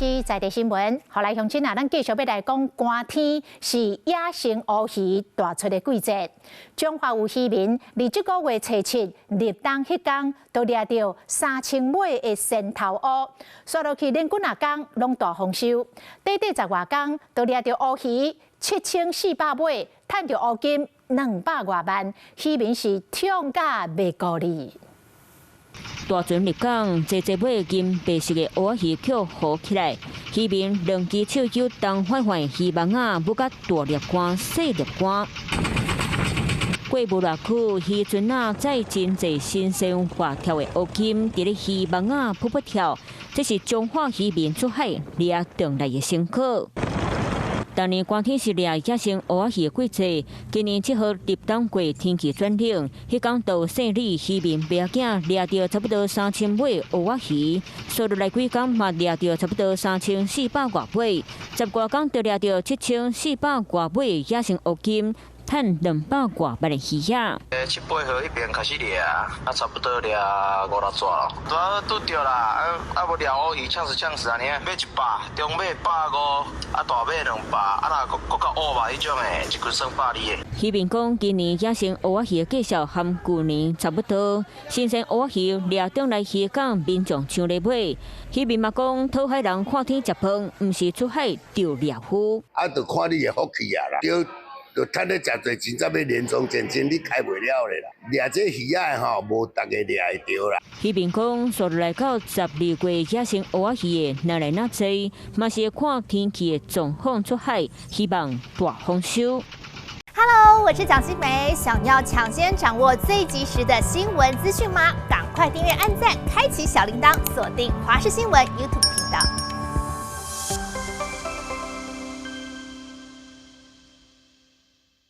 是在地新闻，后来乡亲啊，咱继续要来讲寒天是野生乌鱼大出的季节。中华有渔民伫这个月初7入冬迄天，都掠到3000尾的仙头乌，刷落去连几啊天拢大丰收。短短10外天，都掠到乌鱼7400尾，赚到乌金200多万，渔民是痛甲袂顾哩。 大船入港，济尾金白色的乌鱼扣好起来，渔民两只手揪东缓缓渔网啊，要甲大粒竿、小粒竿。过无偌久，渔船啊载真济新鲜活跳的乌金，伫咧渔网啊噗噗跳，这是中华渔民出海掠回来的成果。 当年寒天是掠野生乌鱼的季节，今年7号入冬过天气转冷，迄天到胜利渔民伯仔掠到差不多3000尾乌鱼，数落来几天嘛掠到差不多3400多尾，10外天就掠到7400多尾野生乌金。 赚200多万的鱼啊！7、8号迄边开始掠，差不多掠5、6只咯。拄着啦，无掠乌鱼，呛死安尼，买100，中尾150，大尾200，若搁较乌嘛迄种诶，一斤算120的。渔民讲，今年野生乌鱼的价值和去年差不多，新鲜乌鱼掠回来渔港，民众抢来买。渔民嘛讲，讨海人看天食饭，毋是出海钓猎夫。就看你的福气啊啦，就趁咧食侪钱，才要连庄前钱你开袂了咧啦。掠这鱼仔吼，无逐个掠会着啦。渔民讲，数落来到12月野生乌鱼的哪来哪济，嘛是看天气的状况出海，希望大丰收。Hello， 我是蒋欣梅，想要抢先掌握最及时的新闻资讯吗？赶快订阅、按赞、开启小铃铛，锁定华视新闻 YouTube 频道。